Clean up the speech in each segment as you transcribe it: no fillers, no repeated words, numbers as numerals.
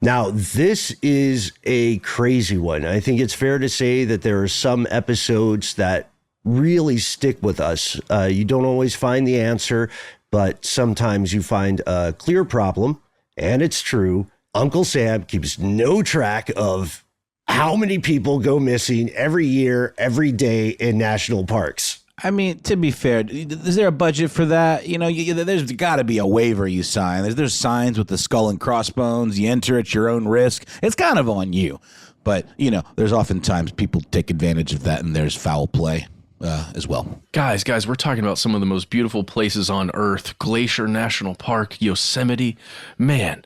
Now, this is a crazy one. I think it's fair to say that there are some episodes that really stick with us. You don't always find the answer, but sometimes you find a clear problem, and it's true. Uncle Sam keeps no track of how many people go missing every year, every day in national parks. I mean, to be fair, is there a budget for that? You know, there's got to be a waiver you sign. There's signs with the skull and crossbones. You enter at your own risk. It's kind of on you. But, you know, there's oftentimes people take advantage of that, and there's foul play as well. Guys, we're talking about some of the most beautiful places on Earth. Glacier National Park, Yosemite. Man,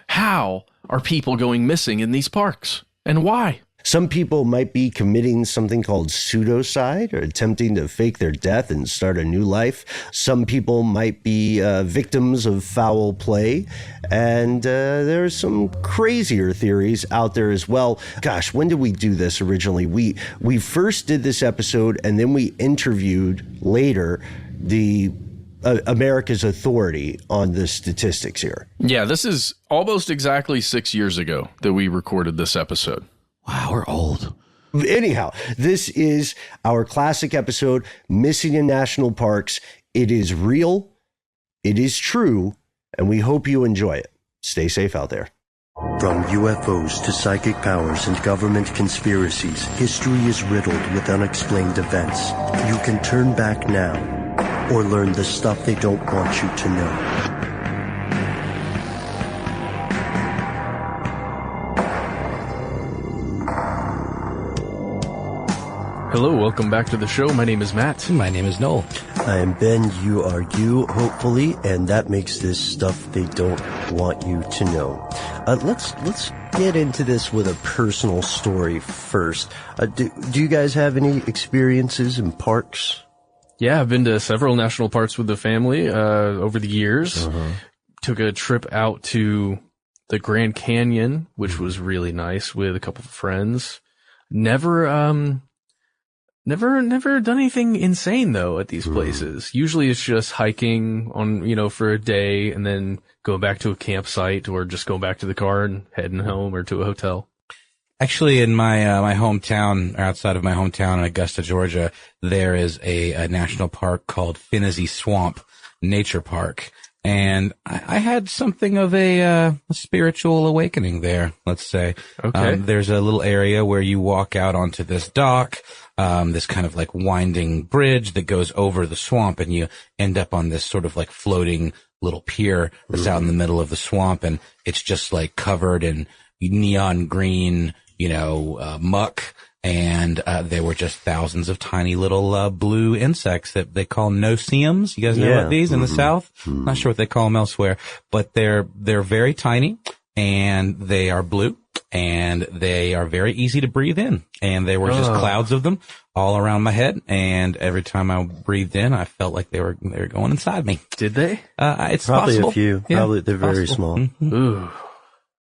how are people going missing in these parks? And why? Some people might be committing something called pseudocide or attempting to fake their death and start a new life. Some people might be victims of foul play. And there's some crazier theories out there as well. Gosh, when did we do this originally? We first did this episode, and then we interviewed later the America's authority on the statistics here. Yeah, this is almost exactly 6 years ago that we recorded this episode. Wow, we're old. Anyhow, this is our classic episode, Missing in National Parks. It is real, it is true, and we hope you enjoy it. Stay safe out there. From UFOs to psychic powers and government conspiracies, history is riddled with unexplained events. You can turn back now or learn the stuff they don't want you to know. Hello, welcome back to the show. My name is Matt. My name is Noel. I am Ben, you are you, hopefully, and that makes this stuff they don't want you to know. Let's get into this with a personal story first. Do you guys have any experiences in parks? Yeah, I've been to several national parks with the family over the years. Took a trip out to the Grand Canyon, which was really nice, with a couple of friends. Never done anything insane though at these places. Usually it's just hiking on, for a day and then going back to a campsite or just going back to the car and heading home or to a hotel. Actually, in my hometown, or outside of my hometown in Augusta, Georgia, there is a national park called Finney Swamp Nature Park. And I had something of a spiritual awakening there, let's say. Okay. There's a little area where you walk out onto this dock, this kind of like winding bridge that goes over the swamp, and you end up on this sort of like floating little pier that's out in the middle of the swamp, and it's just like covered in neon green, muck. And there were just thousands of tiny little blue insects that they call no-see-ums. You guys know about these in the South? Not sure what they call them elsewhere, but they're very tiny, and they are blue, and they are very easy to breathe in. And there were just clouds of them all around my head, and every time I breathed in, I felt like they were going inside me. Did they? It's probably possible. A few. Yeah, probably they're very small. Mm-hmm. Ooh.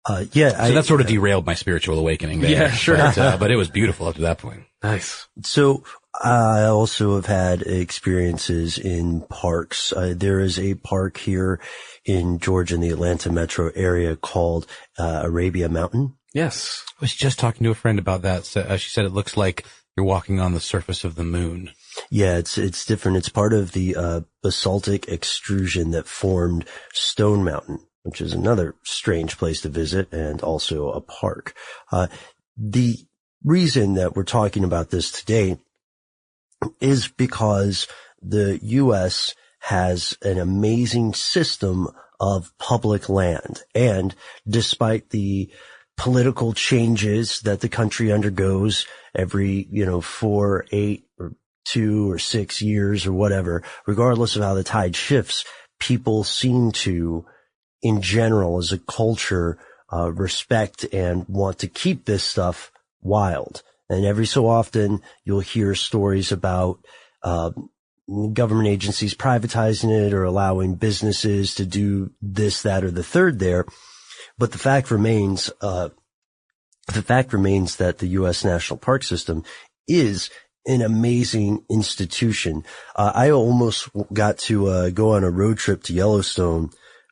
So that sort of derailed my spiritual awakening there. Yeah, sure. But it was beautiful up to that point. Nice. So I also have had experiences in parks. There is a park here in Georgia in the Atlanta metro area called Arabia Mountain. Yes. I was just talking to a friend about that. So, she said it looks like you're walking on the surface of the moon. Yeah, it's different. It's part of the basaltic extrusion that formed Stone Mountain, which is another strange place to visit and also a park. The reason that we're talking about this today is because the U.S. has an amazing system of public land. And despite the political changes that the country undergoes every, 4, 8, or 2 or 6 years or whatever, regardless of how the tide shifts, people seem to, in general, as a culture, respect and want to keep this stuff wild. And every so often you'll hear stories about government agencies privatizing it or allowing businesses to do this, that, or the third there. But the fact remains that the U.S. National Park System is an amazing institution. I almost got to go on a road trip to Yellowstone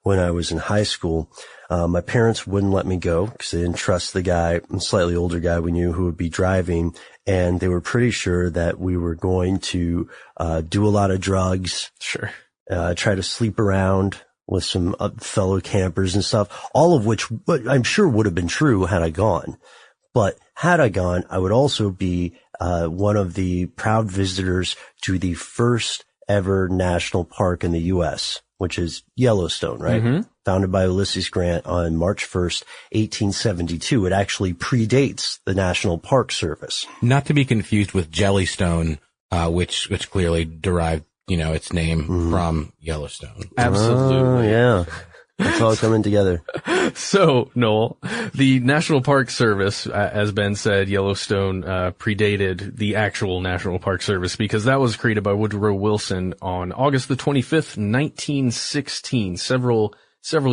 when I was in high school. My parents wouldn't let me go because they didn't trust the guy, a slightly older guy we knew who would be driving. And they were pretty sure that we were going to, do a lot of drugs. Sure. Try to sleep around with some fellow campers and stuff, all of which I'm sure would have been true had I gone. But had I gone, I would also be, one of the proud visitors to the first ever national park in the U.S., which is Yellowstone, right? Mm-hmm. Founded by Ulysses Grant on March 1st, 1872. It actually predates the National Park Service. Not to be confused with Jellystone, which clearly derived, its name from Yellowstone. Absolutely. Yeah. It's all coming together. So, Noel, the National Park Service, as Ben said, Yellowstone predated the actual National Park Service because that was created by Woodrow Wilson on August the 25th, 1916, several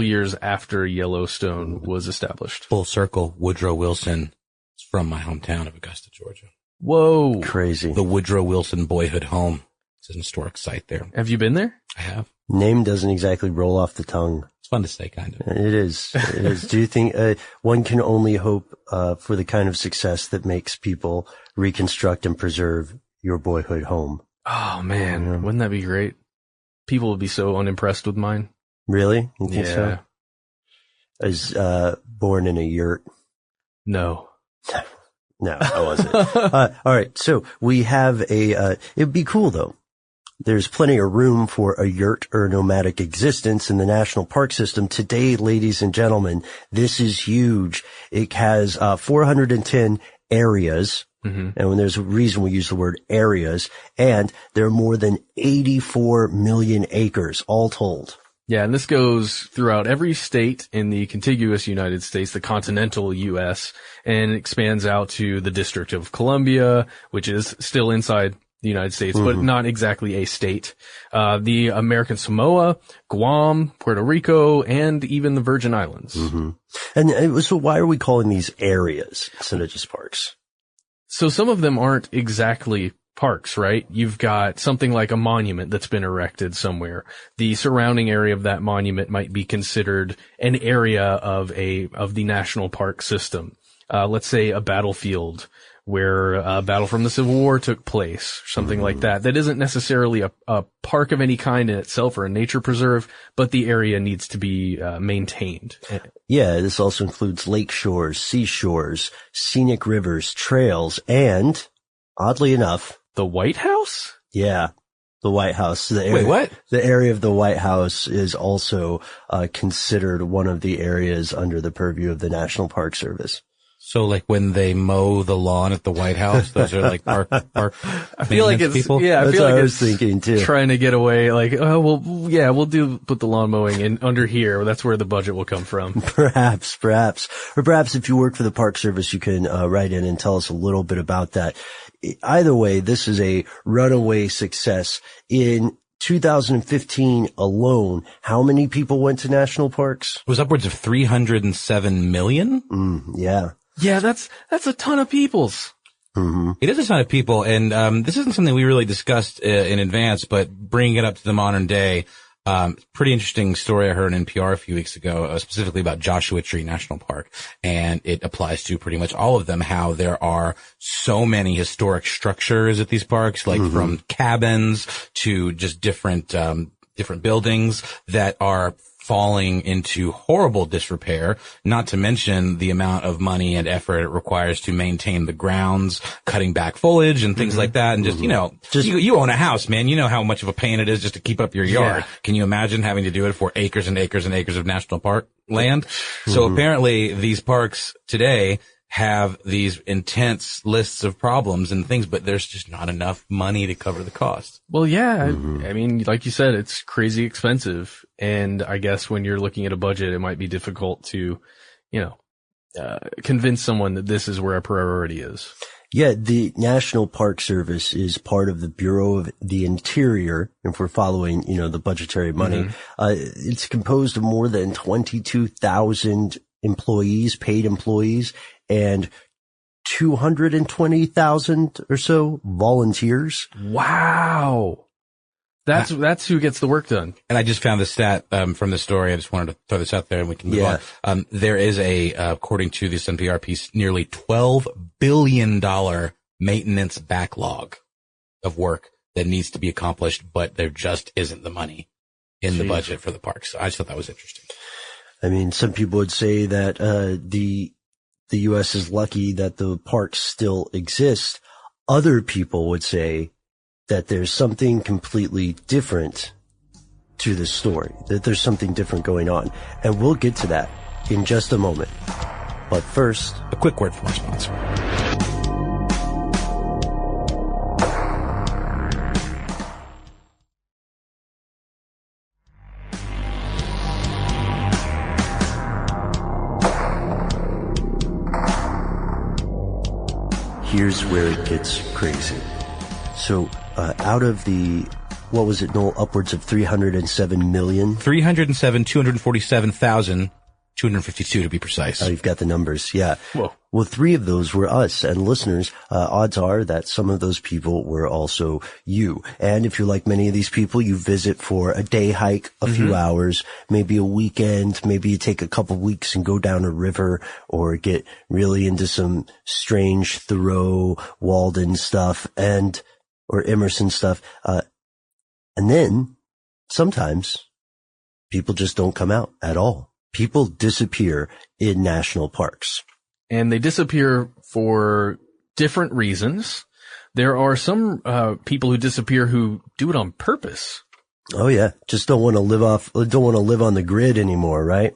years after Yellowstone was established. Full circle, Woodrow Wilson is from my hometown of Augusta, Georgia. Whoa. Crazy. The Woodrow Wilson Boyhood Home. It's an historic site there. Have you been there? I have. Name doesn't exactly roll off the tongue. It's fun to say, kind of. It is. It is. Do you think one can only hope for the kind of success that makes people reconstruct and preserve your boyhood home? Oh, man. Wouldn't that be great? People would be so unimpressed with mine. Really? You think Yeah. so? I was born in a yurt. No. No, I wasn't. All right. So we have it'd be cool though. There's plenty of room for a yurt or nomadic existence in the national park system. Today, ladies and gentlemen, this is huge. It has 410 areas. Mm-hmm. And when there's a reason we use the word areas, and there are more than 84 million acres all told. Yeah, and this goes throughout every state in the contiguous United States, the continental U.S., and it expands out to the District of Columbia, which is still inside the United States, but not exactly a state. The American Samoa, Guam, Puerto Rico, and even the Virgin Islands. Mm-hmm. And so why are we calling these areas instead of just parks? So some of them aren't exactly parks, right? You've got something like a monument that's been erected somewhere. The surrounding area of that monument might be considered an area of the national park system. Let's say a battlefield where a battle from the Civil War took place, something like that. That isn't necessarily a park of any kind in itself or a nature preserve, but the area needs to be maintained. Yeah, this also includes lake shores, seashores, scenic rivers, trails, and, oddly enough, the White House? Yeah, the White House. Wait, what? The area of the White House is also considered one of the areas under the purview of the National Park Service. So like when they mow the lawn at the White House, those are like park I feel like it's, people? yeah, I That's feel what like I was it's thinking too. trying to get away, like, oh, well, yeah, put the lawn mowing in under here. That's where the budget will come from. Perhaps. Or perhaps if you work for the Park Service, you can write in and tell us a little bit about that. Either way, this is a runaway success. In 2015 alone, how many people went to national parks? It was upwards of 307 million? Yeah. Yeah, that's a ton of peoples. Mm-hmm. It is a ton of people, and this isn't something we really discussed in advance, but bringing it up to the modern day, pretty interesting story I heard on NPR a few weeks ago, specifically about Joshua Tree National Park, and it applies to pretty much all of them, how there are so many historic structures at these parks, like from cabins to just different buildings that are falling into horrible disrepair, not to mention the amount of money and effort it requires to maintain the grounds, cutting back foliage and things like that. And just, you own a house, man. You know how much of a pain it is just to keep up your yard. Yeah. Can you imagine having to do it for acres and acres and acres of national park land? So apparently these parks today have these intense lists of problems and things, but there's just not enough money to cover the cost. Well, yeah. I mean, like you said, it's crazy expensive. And I guess when you're looking at a budget, it might be difficult to, convince someone that this is where a priority is. Yeah, the National Park Service is part of the Bureau of the Interior, if we're following, the budgetary money. It's composed of more than 22,000 employees, paid employees, and 220,000 or so volunteers. Wow. That's who gets the work done. And I just found the stat from the story. I just wanted to throw this out there and we can move on. There is according to this NPR piece, nearly $12 billion maintenance backlog of work that needs to be accomplished, but there just isn't the money in the budget for the parks. So I just thought that was interesting. I mean, some people would say that the U.S. is lucky that the parks still exist. Other people would say that there's something completely different to this story, that there's something different going on. And we'll get to that in just a moment. But first, a quick word from our sponsor. Here's where it gets crazy. So, out of the, what was it, Noel? Upwards of 307 million? 247,252 to be precise. Oh, you've got the numbers. Yeah. Whoa. Well, 3 of those were us and listeners. Odds are that some of those people were also you. And if you're like many of these people, you visit for a day hike, a few hours, maybe a weekend, maybe you take a couple weeks and go down a river or get really into some strange Thoreau, Walden stuff or Emerson stuff. And then sometimes people just don't come out at all. People disappear in national parks. And they disappear for different reasons. There are some people who disappear who do it on purpose. Oh yeah, just don't want to live on the grid anymore, right?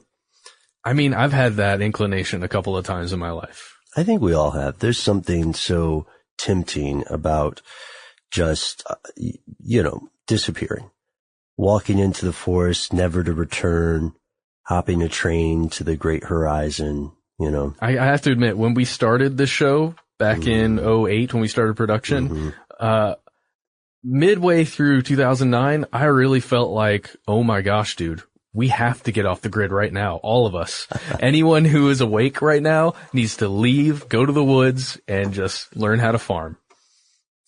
I mean, I've had that inclination a couple of times in my life. I think we all have. There's something so tempting about just, disappearing. Walking into the forest, never to return, hopping a train to the great horizon, I have to admit, when we started this show back in 2008, when we started production, midway through 2009, I really felt like, oh my gosh, dude, we have to get off the grid right now. All of us. Anyone who is awake right now needs to leave, go to the woods, and just learn how to farm.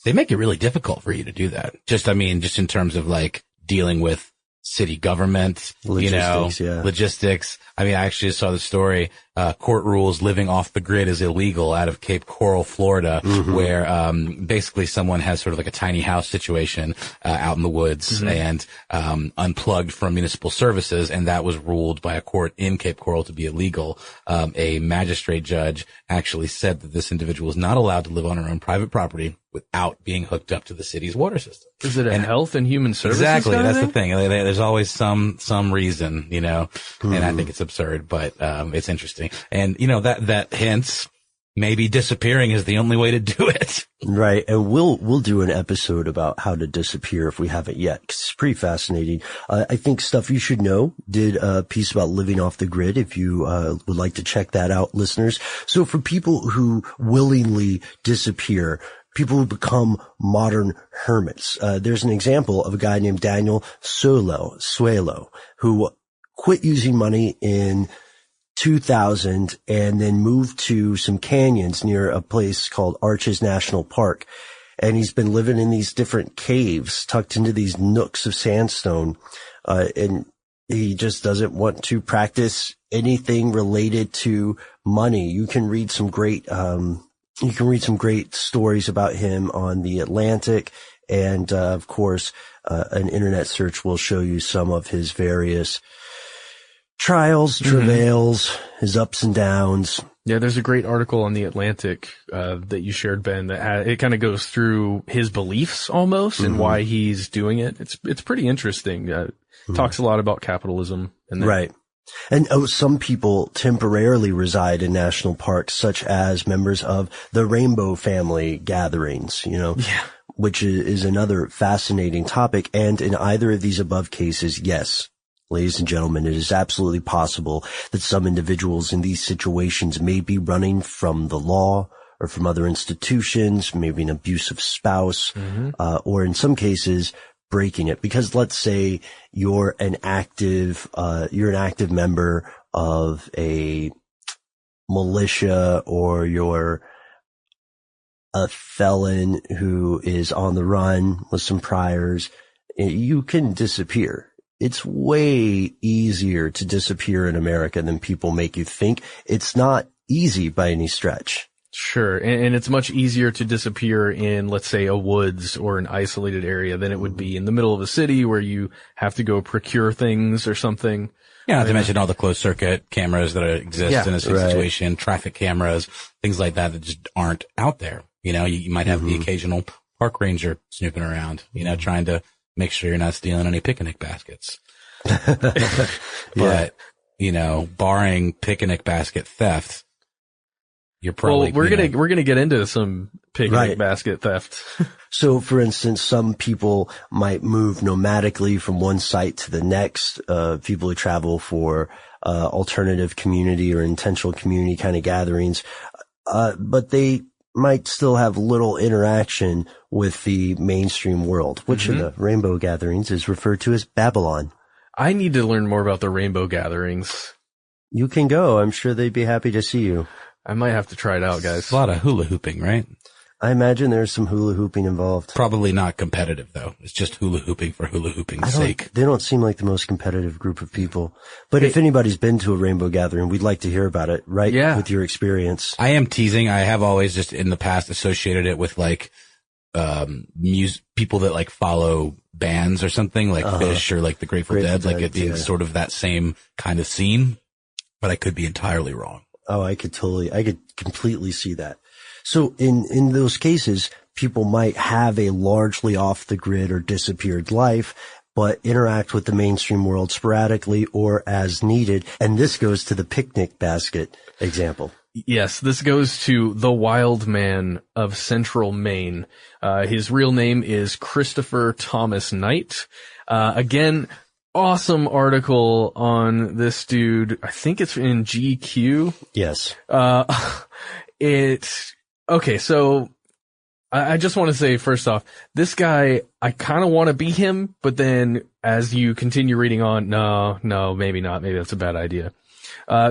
They make it really difficult for you to do that. Just in terms of like dealing with city government, logistics. I mean, I actually just saw the story, court rules living off the grid is illegal out of Cape Coral, Florida, where, basically someone has sort of like a tiny house situation, out in the woods and, unplugged from municipal services. And that was ruled by a court in Cape Coral to be illegal. A magistrate judge actually said that this individual is not allowed to live on her own private property without being hooked up to the city's water system. Is it a health and human services? Exactly. That's the thing. There's always some reason, and I think it's absurd, but, it's interesting. And, that hints maybe disappearing is the only way to do it. Right. And we'll do an episode about how to disappear if we haven't yet, 'cause it's pretty fascinating. I think Stuff You Should Know did a piece about living off the grid. If you, would like to check that out, listeners. So for people who willingly disappear, people who become modern hermits. There's an example of a guy named Daniel Suelo, who quit using money in 2000 and then moved to some canyons near a place called Arches National Park. And he's been living in these different caves tucked into these nooks of sandstone. And he just doesn't want to practice anything related to money. You can read some great stories about him on The Atlantic. And, of course, an internet search will show you some of his various trials, travails, his ups and downs. Yeah, there's a great article on The Atlantic, that you shared, Ben, that it kind of goes through his beliefs almost and why he's doing it. It's pretty interesting. Talks a lot about capitalism and right. And some people temporarily reside in national parks, such as members of the Rainbow Family gatherings, which is another fascinating topic. And in either of these above cases, yes, ladies and gentlemen, it is absolutely possible that some individuals in these situations may be running from the law or from other institutions, maybe an abusive spouse, or in some cases, breaking it. Because let's say you're an active member of a militia, or you're a felon who is on the run with some priors you can disappear. It's way easier to disappear in America than people make you think. It's not easy by any stretch. Sure. And it's much easier to disappear in, let's say, a woods or an isolated area than it would be in the middle of a city where you have to go procure things or something. Yeah, not to mention all the closed circuit cameras that exist in a situation, traffic cameras, things like that just aren't out there. You know, you might have the occasional park ranger snooping around, you know, trying to make sure you're not stealing any picnic baskets. But, you know, barring picnic basket theft, you're probably... Well, we're gonna get into some picnic basket theft. So, for instance, some people might move nomadically from one site to the next, people who travel for alternative community or intentional community kind of gatherings, but they might still have little interaction with the mainstream world, which in the rainbow gatherings is referred to as Babylon. I need to learn more about the rainbow gatherings. You can go. I'm sure they'd be happy to see you. I might have to try it out, guys. It's a lot of hula hooping, right? I imagine there's some hula hooping involved. Probably not competitive, though. It's just hula hooping for hula hooping's sake. They don't seem like the most competitive group of people. But if anybody's been to a rainbow gathering, we'd like to hear about it, right? Yeah. With your experience. I am teasing. I have always just in the past associated it with like, people that like follow bands or something like Fish or like the Grateful Dead, like it being sort of that same kind of scene. But I could be entirely wrong. Oh, I could completely see that. So in those cases, people might have a largely off the grid or disappeared life, but interact with the mainstream world sporadically or as needed. And this goes to the picnic basket example. Yes, this goes to the wild man of central Maine. His real name is Christopher Thomas Knight. Again, awesome article on this dude. I think it's in GQ. Yes. Okay, so I just want to say first off, this guy, I kind of want to be him, but then as you continue reading on, no, maybe not. Maybe that's a bad idea.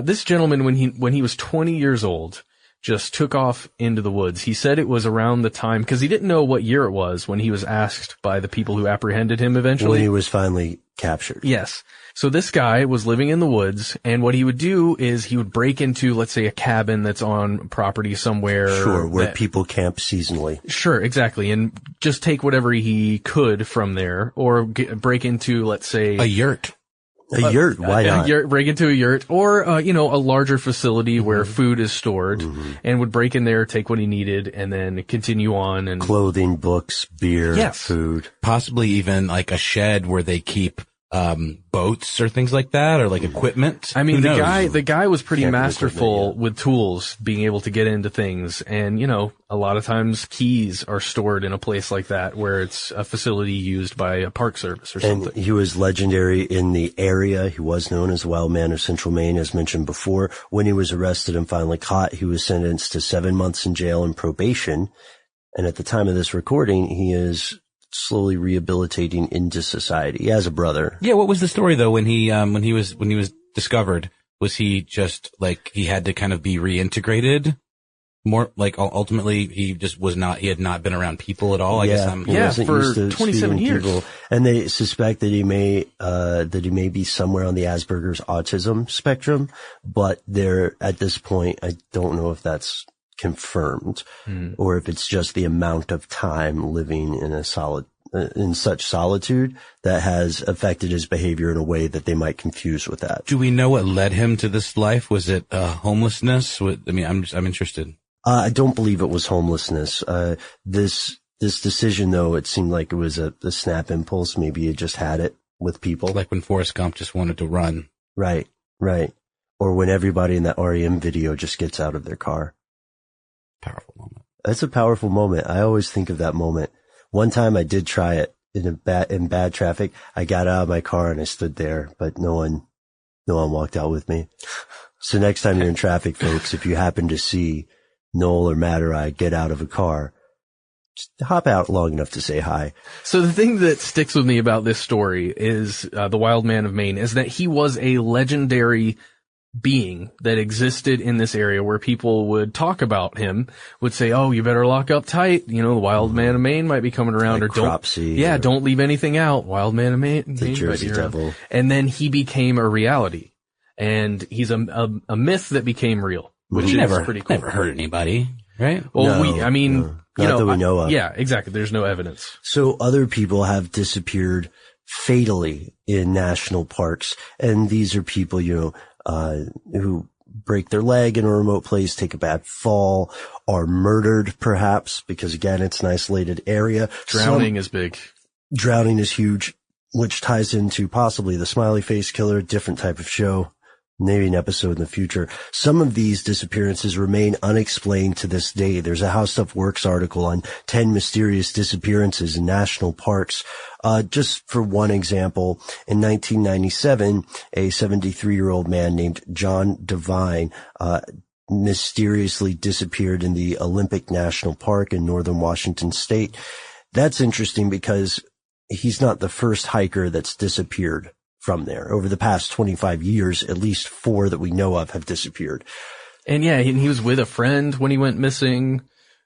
This gentleman, when he was 20 years old, just took off into the woods. He said it was around the time, because he didn't know what year it was when he was asked by the people who apprehended him eventually. When he was finally captured. Yes. So this guy was living in the woods, and what he would do is he would break into, let's say, a cabin that's on property somewhere. Sure, where people camp seasonally. Sure, exactly. And just take whatever he could from there, or break into, let's say... a yurt. A yurt, why not? Break into a yurt, or, a larger facility where food is stored, and would break in there, take what he needed, and then continue on. And clothing, books, beer, food. Possibly even like a shed where they keep boats or things like that, or like equipment. I mean, the guy was pretty masterful with tools, being able to get into things. And, a lot of times keys are stored in a place like that where it's a facility used by a park service or something. And he was legendary in the area. He was known as the Wild Man of Central Maine, as mentioned before. When he was arrested and finally caught, he was sentenced to 7 months in jail and probation. And at the time of this recording, he is slowly rehabilitating into society. He has a brother. Yeah, what was the story though when he was discovered? Was he just like he had to kind of be reintegrated? More like ultimately he just he had not been around people at all. I guess he wasn't for used to 27 years. People. And they suspect that he may be somewhere on the Asperger's autism spectrum, but at this point, I don't know if that's confirmed or if it's just the amount of time living in such solitude that has affected his behavior in a way that they might confuse with that. Do we know what led him to this life? Was it homelessness? I'm interested. I don't believe it was homelessness. This decision, though, it seemed like it was a snap impulse. Maybe he just had it with people. Like when Forrest Gump just wanted to run. Right. Or when everybody in that REM video just gets out of their car. Powerful moment. That's a powerful moment. I always think of that moment. One time I did try it in bad traffic. I got out of my car and I stood there, but no one walked out with me. So next time you're in traffic, folks, if you happen to see Noel or Matt or I get out of a car, just hop out long enough to say hi. So the thing that sticks with me about this story is the Wild Man of Maine is that he was a legendary being that existed in this area where people would talk about him, would say, oh, you better lock up tight. You know, the wild man of Maine might be coming around, like or don't leave anything out. Wild man of Maine the Jersey Devil. And then he became a reality, and he's a myth that became real, which is pretty cool. Never hurt anybody, right? Well, No, not that we know of. Yeah, exactly. There's no evidence. So other people have disappeared fatally in national parks, and these are people, who break their leg in a remote place, take a bad fall, are murdered perhaps, because again, it's an isolated area. Drowning is big. Drowning is huge, which ties into possibly the smiley face killer, different type of show, maybe an episode in the future. Some of these disappearances remain unexplained to this day. There's a How Stuff Works article on 10 mysterious disappearances in national parks. Just for one example, in 1997, a 73-year-old man named John Devine, mysteriously disappeared in the Olympic National Park in northern Washington state. That's interesting because he's not the first hiker that's disappeared from there. Over the past 25 years, at least 4 that we know of have disappeared. And yeah, he was with a friend when he went missing.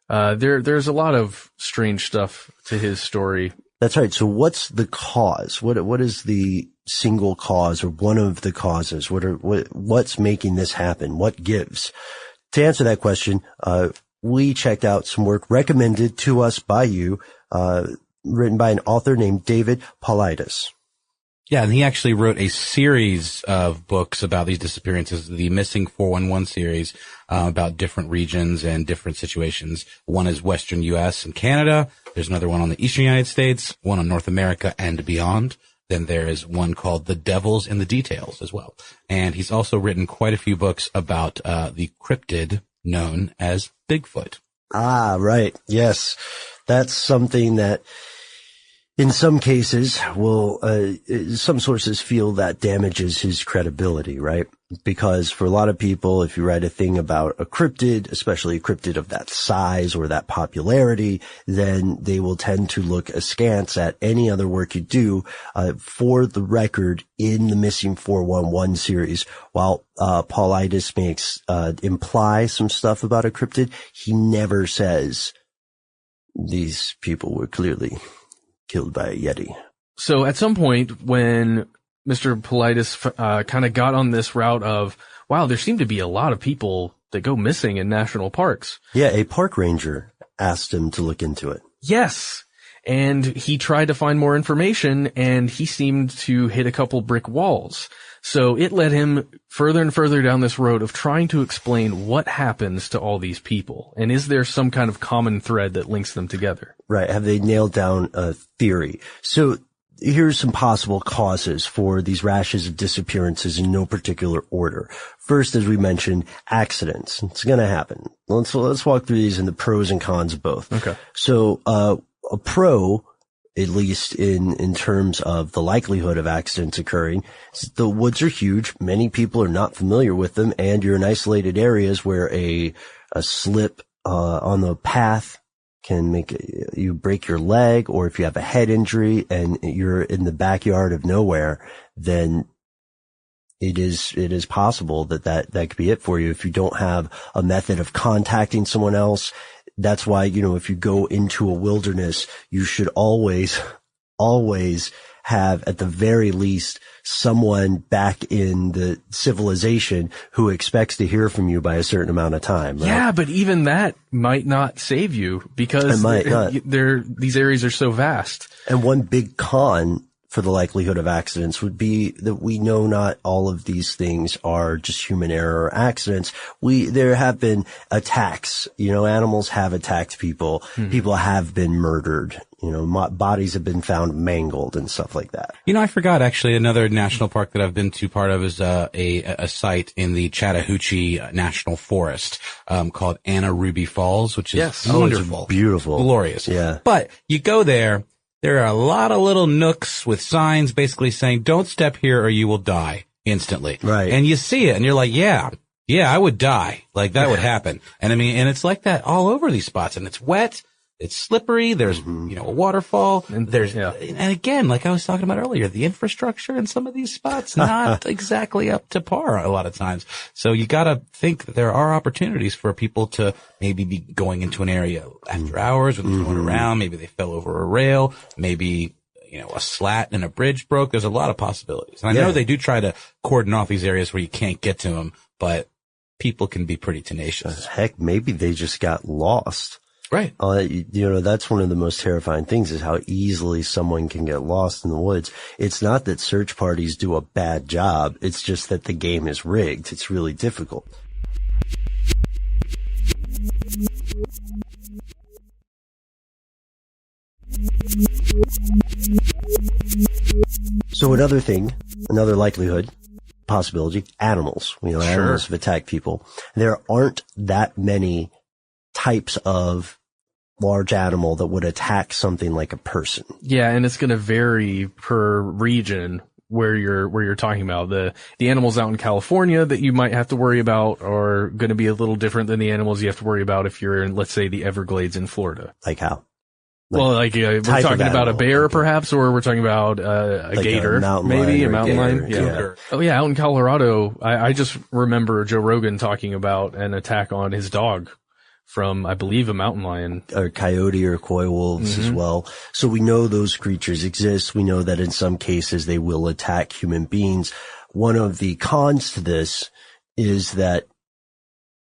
There's a lot of strange stuff to his story. That's right. So what's the cause? What is the single cause, or one of the causes? What's making this happen? What gives? To answer that question, we checked out some work recommended to us by you, written by an author named David Paulides. Yeah, and he actually wrote a series of books about these disappearances, the Missing 411 series, about different regions and different situations. One is Western U.S. and Canada. There's another one on the Eastern United States, one on North America and beyond. Then there is one called The Devils in the Details as well. And he's also written quite a few books about the cryptid known as Bigfoot. Ah, right. Yes. That's something that in some cases some sources feel that damages his credibility, right? Because for a lot of people, if you write a thing about a cryptid, especially a cryptid of that size or that popularity, then they will tend to look askance at any other work you do. For the record, in the Missing 411 series, while Paulides makes imply some stuff about a cryptid, he never says these people were clearly killed by a Yeti. So at some point when Mr. Paulides kind of got on this route of, wow, there seem to be a lot of people that go missing in national parks. Yeah, a park ranger asked him to look into it. Yes. And he tried to find more information, and he seemed to hit a couple brick walls. So it led him further and further down this road of trying to explain what happens to all these people. And is there some kind of common thread that links them together? Right. Have they nailed down a theory? So here's some possible causes for these rashes of disappearances in no particular order. First, as we mentioned, accidents. It's going to happen. Let's walk through these and the pros and cons of both. Okay. So, a pro, at least in terms of the likelihood of accidents occurring, the woods are huge. Many people are not familiar with them, and you're in isolated areas where a slip on the path can make you break your leg, or if you have a head injury and you're in the backyard of nowhere, then it is possible that could be it for you if you don't have a method of contacting someone else. That's why, if you go into a wilderness, you should always have, at the very least, someone back in the civilization who expects to hear from you by a certain amount of time. Right? Yeah, but even that might not save you because these areas are so vast. And one big con for the likelihood of accidents would be that we know not all of these things are just human error or accidents. There have been attacks, animals have attacked people. Mm-hmm. People have been murdered, bodies have been found mangled and stuff like that. I forgot actually another national park that I've been to part of is a site in the Chattahoochee National Forest, called Anna Ruby Falls, which is wonderful. It's beautiful. Glorious. Yeah. But you go there are a lot of little nooks with signs basically saying, don't step here or you will die instantly. Right. And you see it and you're like, yeah, I would die. Like that would happen. And and it's like that all over these spots, and it's wet. it's slippery. There's, a waterfall. And and again, like I was talking about earlier, the infrastructure in some of these spots, not exactly up to par a lot of times. So you gotta think that there are opportunities for people to maybe be going into an area after hours when they're going around. Maybe they fell over a rail. Maybe, a slat in a bridge broke. There's a lot of possibilities. And I know they do try to cordon off these areas where you can't get to them, but people can be pretty tenacious. Heck, maybe they just got lost. Right. That's one of the most terrifying things is how easily someone can get lost in the woods. It's not that search parties do a bad job. It's just that the game is rigged. It's really difficult. So another likelihood, possibility, animals. Animals have attacked people. There aren't that many types of large animal that would attack something like a person. Yeah, and it's going to vary per region where you're talking about. The animals out in California that you might have to worry about are going to be a little different than the animals you have to worry about if you're in, let's say, the Everglades in Florida. Like how? We're talking about a bear, perhaps, or we're talking about a gator, maybe a mountain lion. Yeah. Oh yeah, out in Colorado, I just remember Joe Rogan talking about an attack on his dog from, I believe, a mountain lion. Or coyote or coy wolves as well. So we know those creatures exist. We know that in some cases they will attack human beings. One of the cons to this is that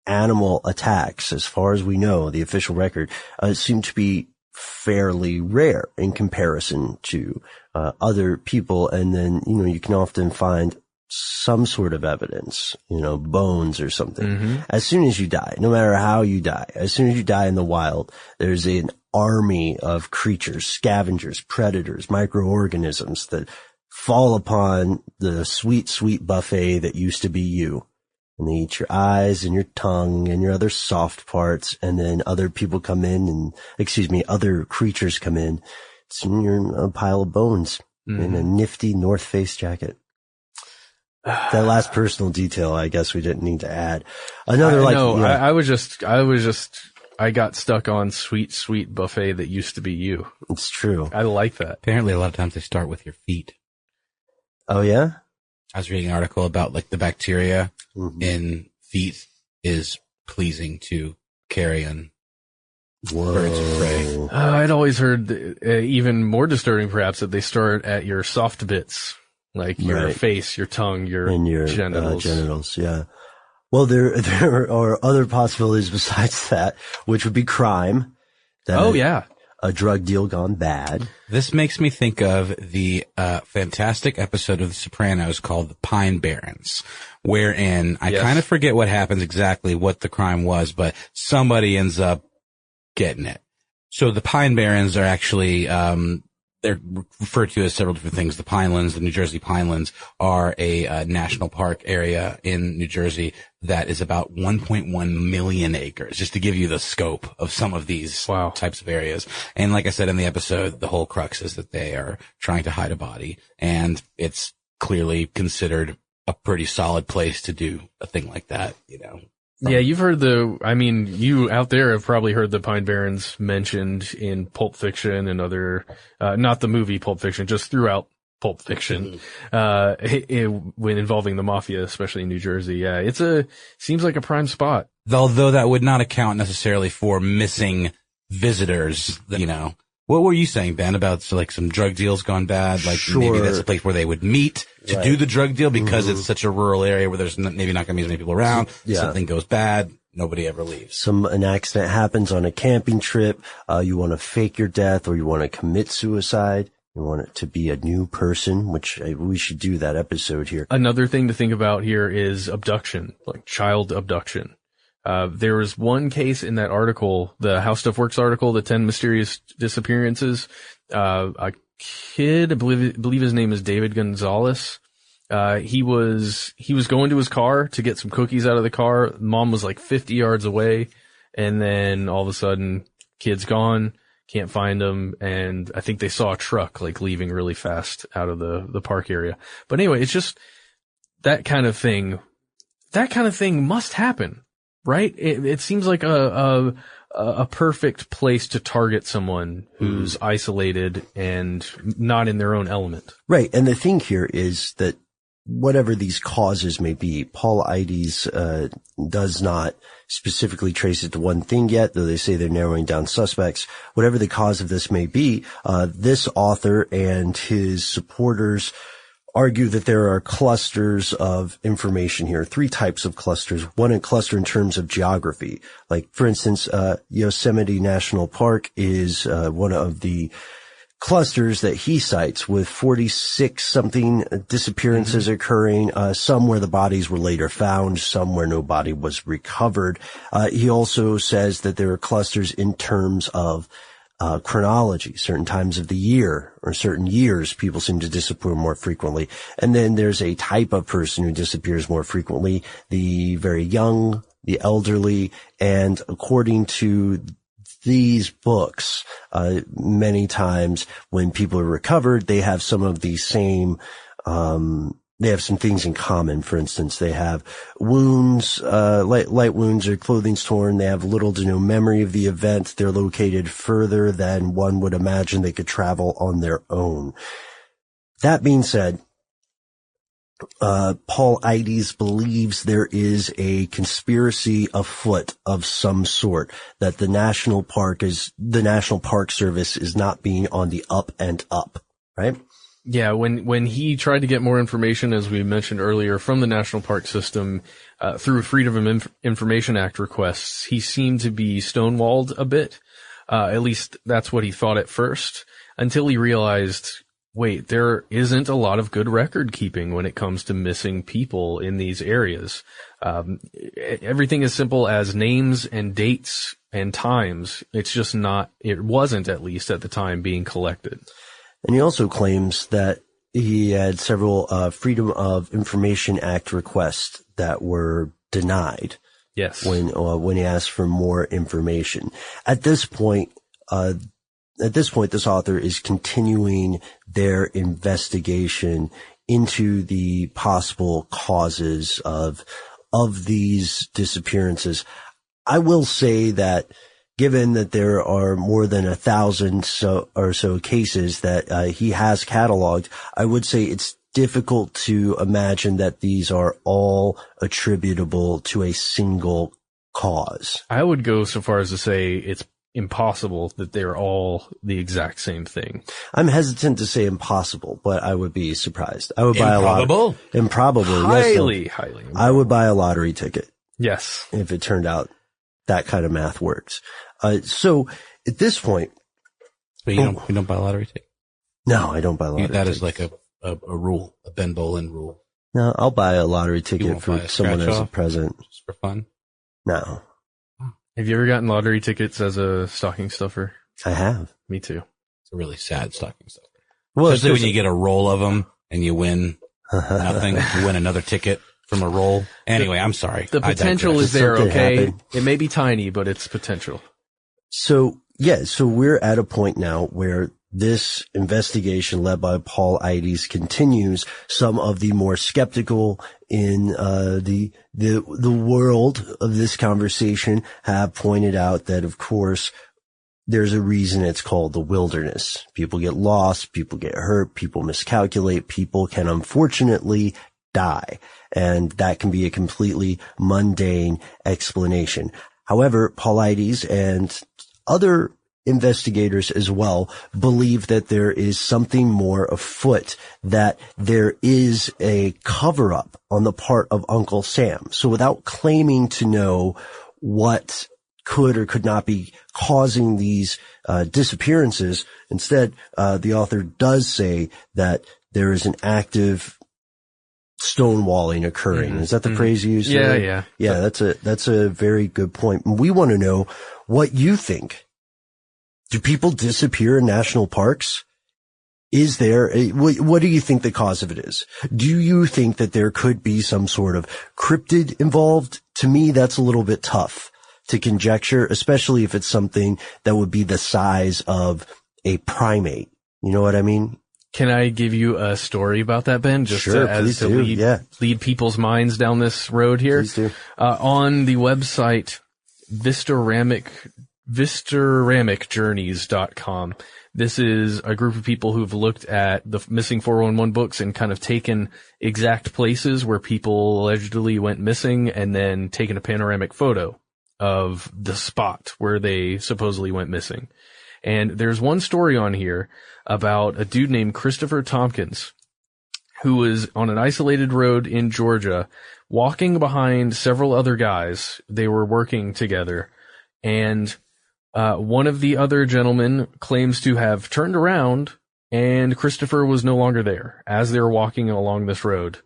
animal attacks, as far as we know, the official record, seem to be fairly rare in comparison to other people. And then, you can often find some sort of evidence, bones or something. As soon as you die, no matter how you die, as soon as you die in the wild, there's an army of creatures, scavengers, predators, microorganisms that fall upon the sweet, sweet buffet that used to be you. And they eat your eyes and your tongue and your other soft parts. And then other creatures come in. You're a pile of bones in a nifty North Face jacket. That last personal detail, I guess we didn't need to add. I got stuck on sweet, sweet buffet that used to be you. It's true. I like that. Apparently a lot of times they start with your feet. Oh yeah? I was reading an article about like the bacteria in feet is pleasing to carrion birds of prey. I'd always heard even more disturbing perhaps that they start at your soft bits. Like your face, your tongue, your genitals. Yeah. Well, there are other possibilities besides that, which would be crime. A drug deal gone bad. This makes me think of the fantastic episode of The Sopranos called The Pine Barrens, wherein I kind of forget what happens exactly, what the crime was, but somebody ends up getting it. So the Pine Barrens are actually they're referred to as several different things. The Pinelands, the New Jersey Pinelands, are a national park area in New Jersey that is about 1.1 million acres, just to give you the scope of some of these types of areas. And like I said in the episode, the whole crux is that they are trying to hide a body, and it's clearly considered a pretty solid place to do a thing like that, Yeah, you've heard you out there have probably heard the Pine Barrens mentioned in Pulp Fiction and other, not the movie Pulp Fiction, just throughout Pulp Fiction, when involving the mafia, especially in New Jersey. Yeah, seems like a prime spot. Although that would not account necessarily for missing visitors, What were you saying, Ben, about some drug deals gone bad? Maybe that's a place where they would meet to do the drug deal because it's such a rural area where there's maybe not going to be as many people around. Something goes bad, nobody ever leaves. An accident happens on a camping trip. You want to fake your death, or you want to commit suicide. You want it to be a new person, which we should do that episode here. Another thing to think about here is abduction, like child abduction. There was one case in that article, the How Stuff Works article, the 10 mysterious disappearances. A kid, I believe his name is David Gonzalez. He was going to his car to get some cookies out of the car. Mom was 50 yards away. And then all of a sudden, kid's gone, can't find him. And I think they saw a truck leaving really fast out of the park area. But anyway, it's just that kind of thing. That kind of thing must happen. Right? It seems like a a perfect place to target someone who's isolated and not in their own element. Right. And the thing here is that whatever these causes may be, Paul Ides does not specifically trace it to one thing yet, though they say they're narrowing down suspects. Whatever the cause of this may be, this author and his supporters argue that there are clusters of information here, 3 types of clusters. One, a cluster in terms of geography. Like, for instance, Yosemite National Park is one of the clusters that he cites, with 46 something disappearances occurring, some where the bodies were later found, some where no body was recovered. He also says that there are clusters in terms of chronology, certain times of the year or certain years people seem to disappear more frequently. And then there's a type of person who disappears more frequently, the very young, the elderly, and according to these books, many times when people are recovered, they have some of the same, they have some things in common. For instance, they have wounds, light wounds or clothing's torn. They have little to no memory of the event. They're located further than one would imagine they could travel on their own. That being said, Paul Ides believes there is a conspiracy afoot of some sort, that the National Park Service is not being on the up and up, right? Yeah, when he tried to get more information, as we mentioned earlier, from the National Park System, through Freedom of Information Act requests, he seemed to be stonewalled a bit. At least that's what he thought at first, until he realized, wait, there isn't a lot of good record keeping when it comes to missing people in these areas. Everything as simple as names and dates and times. It's just not, it wasn't, at least at the time, being collected. And he also claims that he had several Freedom of Information Act requests that were denied. Yes. When he asked for more information. At this point, this author is continuing their investigation into the possible causes of these disappearances. I will say that given that there are more than 1,000 or so cases that he has cataloged, I would say it's difficult to imagine that these are all attributable to a single cause. I would go so far as to say it's impossible that they're all the exact same thing. I'm hesitant to say impossible, but I would be surprised. I would buy Improbable? Improbable. Highly improbable. I would buy a lottery ticket. Yes. If it turned out that kind of math works. So at this point. But you don't buy a lottery ticket? No, I don't buy a lottery ticket. That is like a rule, a Ben Bolin rule. No, I'll buy a lottery ticket for someone as a present. Just for fun? No. Have you ever gotten lottery tickets as a stocking stuffer? I have. Me too. It's a really sad stocking stuffer. Well, especially when you get a roll of them and you win nothing. You win another ticket from a roll. Anyway, I'm sorry. The potential is there, Something okay? happened. It may be tiny, but it's potential. So we're at a point now where this investigation led by Paul Ides continues. Some of the more skeptical in the world of this conversation have pointed out that, of course, there's a reason it's called the wilderness. People get lost, people get hurt, people miscalculate, people can unfortunately die, and that can be a completely mundane explanation. However, Paul Ides and other investigators as well believe that there is something more afoot, that there is a cover-up on the part of Uncle Sam. So without claiming to know what could or could not be causing these disappearances, instead, the author does say that there is an active stonewalling occurring. Mm-hmm. Is that the phrase you used? Yeah. Yeah, that's a very good point. We want to know what you think. Do people disappear in national parks? Is there what do you think the cause of it is? Do you think that there could be some sort of cryptid involved? To me, that's a little bit tough to conjecture, especially if it's something that would be the size of a primate. You know what I mean? Can I give you a story about that, Ben? Just sure, to lead people's minds down this road here. Please do. On the website Vistoramic vistoramicjourneys.com. This is a group of people who've looked at the missing 411 books and kind of taken exact places where people allegedly went missing and then taken a panoramic photo of the spot where they supposedly went missing. And there's one story on here about a dude named Christopher Tompkins who was on an isolated road in Georgia walking behind several other guys. They were working together, and one of the other gentlemen claims to have turned around and Christopher was no longer there as they were walking along this road.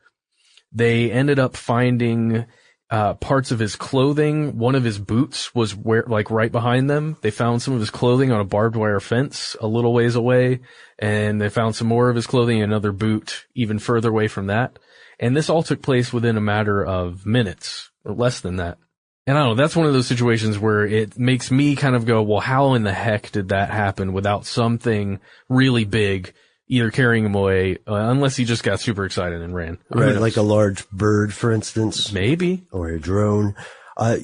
They ended up finding parts of his clothing. One of his boots was right behind them. They found some of his clothing on a barbed wire fence a little ways away, and they found some more of his clothing in another boot even further away from that. And this all took place within a matter of minutes, or less than that. And I don't know, that's one of those situations where it makes me kind of go, well, how in the heck did that happen without something really big either carrying him away, unless he just got super excited and ran. Right, like a large bird, for instance. Maybe. Or a drone.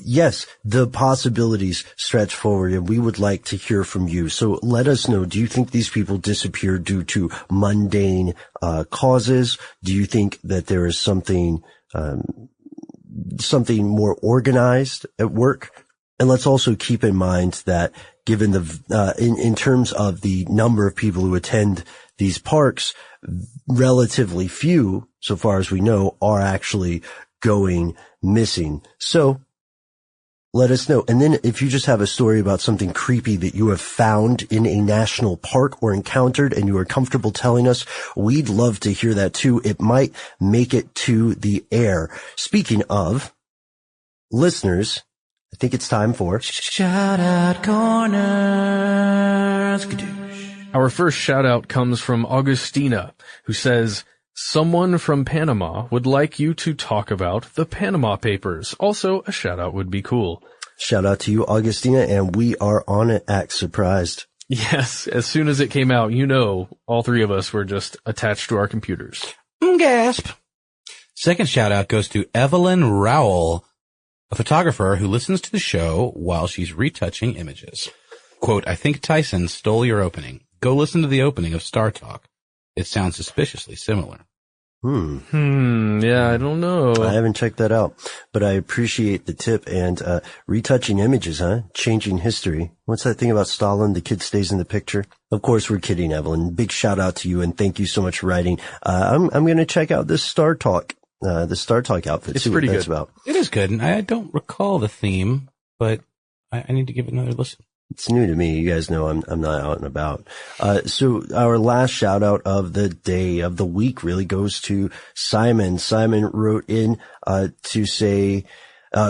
Yes, the possibilities stretch forward, and we would like to hear from you. So let us know, do you think these people disappeared due to mundane causes? Do you think that there is something more organized at work? And let's also keep in mind that given in terms of the number of people who attend these parks, relatively few, so far as we know, are actually going missing. So let us know. And then if you just have a story about something creepy that you have found in a national park or encountered and you are comfortable telling us, we'd love to hear that too. It might make it to the air. Speaking of listeners, I think it's time for Shout Out Corners. Our first shout out comes from Augustina, who says, someone from Panama would like you to talk about the Panama Papers. Also, a shout out would be cool. Shout out to you, Augustina, and we are on it. Act surprised. Yes, as soon as it came out, all three of us were just attached to our computers. Gasp. Second shout out goes to Evelyn Rowell, a photographer who listens to the show while she's retouching images. Quote, I think Tyson stole your opening. Go listen to the opening of Star Talk. It sounds suspiciously similar. Yeah, I don't know. I haven't checked that out, but I appreciate the tip. And retouching images, huh? Changing history. What's that thing about Stalin? The kid stays in the picture. Of course, we're kidding, Evelyn. Big shout out to you, and thank you so much for writing. I'm going to check out this Star Talk outfit. It's pretty good. About. It is good, and I don't recall the theme, but I need to give it another listen. It's new to me. You guys know I'm not out and about. So our last shout out of the day, of the week, really goes to Simon. Simon wrote in, to say,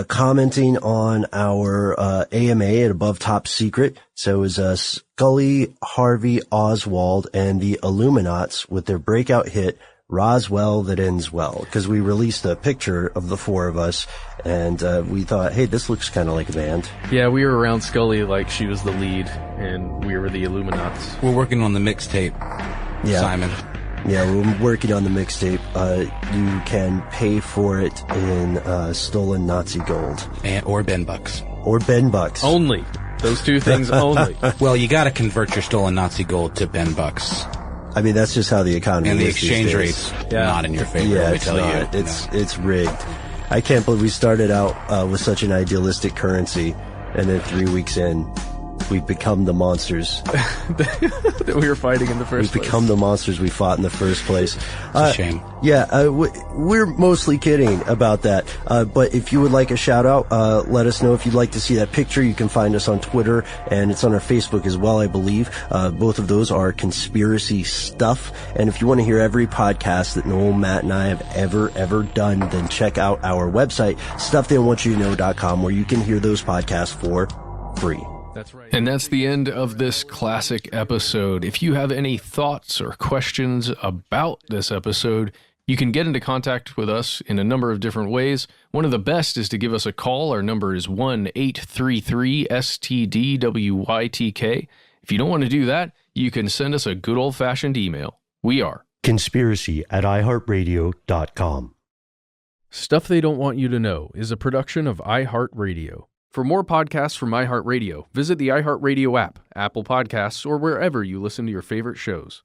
commenting on our, AMA at Above Top Secret. So it was, Scully, Harvey, Oswald, and the Illuminats with their breakout hit, Roswell That Ends Well, because we released a picture of the four of us, and we thought, hey, this looks kind of like a band. Yeah, we were around Scully like she was the lead, and we were the Illuminats. We're working on the mixtape, Simon. Yeah, we're working on the mixtape. You can pay for it in stolen Nazi gold. Or Ben Bucks. Or Ben Bucks. Only. Those two things only. Well, you got to convert your stolen Nazi gold to Ben Bucks. I mean, that's just how the economy and the is exchange these rate's days. not in your favor. Yeah, let me it's tell not. you. It's rigged. I can't believe we started out with such an idealistic currency, and then 3 weeks in, we've become the monsters that we were fighting in the first place. We've become the monsters we fought in the first place. It's a shame. Yeah, we're mostly kidding about that. But if you would like a shout out, let us know. If you'd like to see that picture, you can find us on Twitter, and it's on our Facebook as well, I believe. Both of those are Conspiracy Stuff. And if you want to hear every podcast that Noel, Matt, and I have ever done, then check out our website, stufftheywantyouknow.com, where you can hear those podcasts for free. That's right. And that's the end of this classic episode. If you have any thoughts or questions about this episode, you can get into contact with us in a number of different ways. One of the best is to give us a call. Our number is 1-833-STDWYTK. If you don't want to do that, you can send us a good old-fashioned email. We are conspiracy@iHeartRadio.com. Stuff They Don't Want You to Know is a production of iHeartRadio. For more podcasts from iHeartRadio, visit the iHeartRadio app, Apple Podcasts, or wherever you listen to your favorite shows.